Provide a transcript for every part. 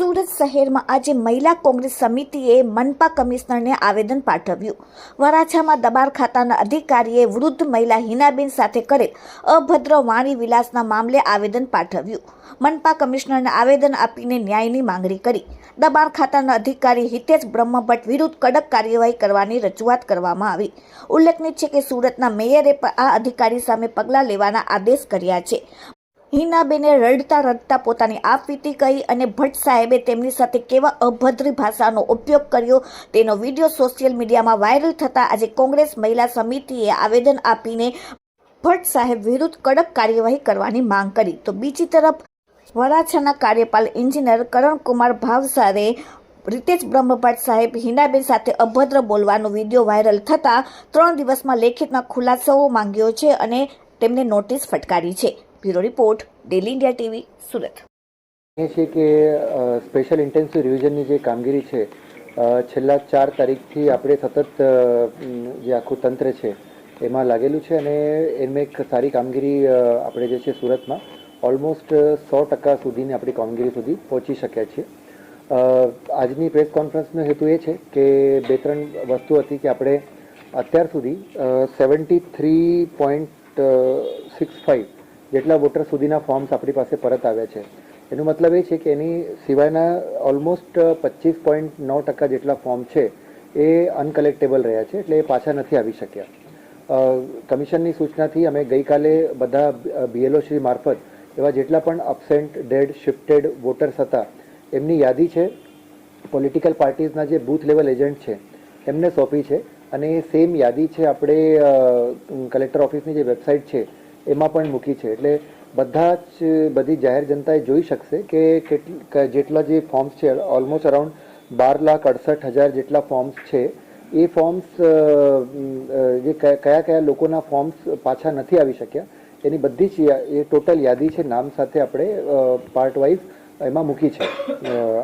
સુરત શહેરમાં આજે મહિલા કોંગ્રેસ સમિતિએ મનપા કમિશનરને આવેદન પાઠવ્યું. વરાછામાં દબાણ ખાતાના અધિકારીએ વૃદ્ધ મહિલા હિનાબેન સાથે કરેલ અભદ્ર વાણી વિલાસના મામલે આવેદન પાઠવ્યું. મનપા કમિશનરને આવેદન આપીને ન્યાયની માંગણી કરી. દબાણ ખાતાના અધિકારી હિતેશ બ્રહ્મભટ્ટ વિરુદ્ધ કડક કાર્યવાહી કરવાની રજૂઆત કરવામાં આવી. ઉલ્લેખનીય છે કે સુરતના મેયરે પણ આ અધિકારી સામે પગલાં લેવાના આદેશ કર્યા છે. હિનાબેને રડતા રડતા પોતાની આપવીતી કહી અને ભટ્ટ સાહેબે તેમની સાથે કેવા અભદ્ર ભાષાનો ઉપયોગ કર્યો તેનો વિડીયો સોશિયલ મીડિયામાં વાયરલ થતાં આજે કોંગ્રેસ મહિલા સમિતિએ આવેદન આપીને ભટ્ટ સાહેબ વિરુદ્ધ કડક કાર્યવાહી કરવાની માંગ કરી. તો બીજી તરફ વરાછાના કાર્યપાલ એન્જિનિયર કરણકુમાર ભાવસારે હિતેશ બ્રહ્મભટ્ટ સાહેબ હિનાબેન સાથે અભદ્ર બોલવાનો વિડીયો વાયરલ થતાં 3 દિવસમાં લેખિતમાં ખુલાસાઓ માંગ્યો છે અને તેમને નોટિસ ફટકારી છે. Bureau report, daily India TV, Surat. એ છે કે સ્પેશિયલ ઇન્ટેન્સિવ રિવિઝનની જે કામગીરી છે છેલ્લા 4 તારીખથી આપણે સતત જે આખું તંત્ર છે એમાં લાગેલું છે અને એમાં એક સારી કામગીરી આપણે જે છે સુરતમાં ઓલમોસ્ટ 100% સુધીની આપણી કામગીરી સુધી પહોંચી શક્યા છીએ. આજની પ્રેસ કોન્ફરન્સનો હેતુ એ છે કે 2-3 વસ્તુ હતી કે આપણે અત્યાર સુધી 73.65 જેટલા વોટર સુધીના ફોર્મ્સ આપણી પાસે પરત આવ્યા છે. એનો મતલબ એ છે કે એની સિવાયના ઓલમોસ્ટ 25.9% જેટલા ફોર્મ છે એ અનકલેક્ટેબલ રહ્યા છે, એટલે એ પાછા નથી આવી શક્યા. કમિશનની સૂચનાથી અમે ગઈકાલે બધા BLO શ્રી મારફત એવા જેટલા પણ અબસેન્ટ, ડેડ, શિફ્ટેડ વોટર્સ હતા એમની યાદી છે પોલિટિકલ પાર્ટીઝના જે બૂથ લેવલ એજન્ટ છે એમને સોંપી છે અને એ સેમ યાદી છે આપણે કલેક્ટર ઓફિસની જે વેબસાઇટ છે એમાં પણ મૂકી છે. એટલે બધી જાહેર જનતાએ જોઈ શકશે કે જેટલા જે ફોર્મ્સ છે ઓલમોસ્ટ અરાઉન્ડ 12,68,000 જેટલા ફોર્મ્સ છે એ ફોર્મ્સ જે કયા લોકોના ફોર્મ્સ પાછા નથી આવી શક્યા એની બધી જ એ ટોટલ યાદી છે નામ સાથે આપણે પાર્ટ વાઇઝ એમાં મૂકી છે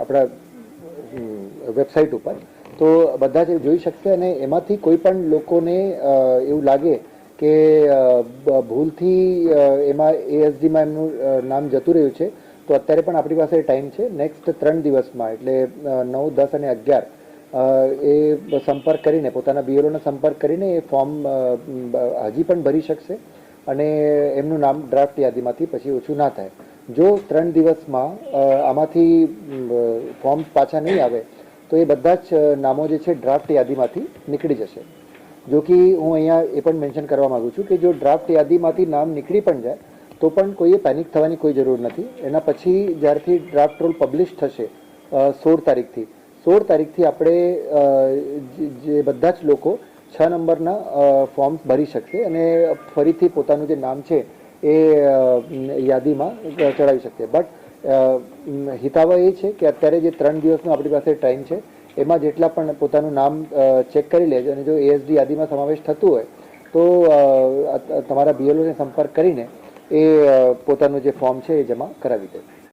આપણા વેબસાઇટ ઉપર. તો બધા જ જોઈ શકશે અને એમાંથી કોઈ પણ લોકોને એવું લાગે કે ભૂલથી એમાં ASDમાં એમનું નામ જતું રહ્યું છે તો અત્યારે પણ આપણી પાસે ટાઈમ છે. નેક્સ્ટ 3 દિવસમાં એટલે 9, 10 અને 11 એ સંપર્ક કરીને પોતાના BLOનો સંપર્ક કરીને એ ફોર્મ હજી પણ ભરી શકશે અને એમનું નામ ડ્રાફ્ટ યાદીમાંથી પછી ઓછું ના થાય. જો 3 દિવસમાં આમાંથી ફોર્મ પાછા નહીં આવે તો એ બધા જ નામો જે છે ડ્રાફ્ટ યાદીમાંથી નીકળી જશે. જો કે હું અહીંયા એ પણ મેન્શન કરવા માગું છું કે જો ડ્રાફ્ટ યાદીમાંથી નામ નીકળી પણ જાય તો પણ કોઈએ પેનિક થવાની કોઈ જરૂર નથી. એના પછી જ્યારથી ડ્રાફ્ટ રોલ પબ્લિશ થશે 16 તારીખથી આપણે જે બધા જ લોકો 6 નંબરના ફોર્મ્સ ભરી શકશે અને ફરીથી પોતાનું જે નામ છે એ યાદીમાં ચડાવી શકશે. બટ હિતાવહ એ છે કે અત્યારે જે 3 દિવસનો આપણી પાસે ટાઈમ છે એમાં જેટલા પણ પોતાનું નામ ચેક કરી લેજો અને જો ASD યાદીમાં સમાવેશ થતું હોય તો તમારા BLOને સંપર્ક કરીને એ પોતાનું જે ફોર્મ છે એ જમા કરાવી દે.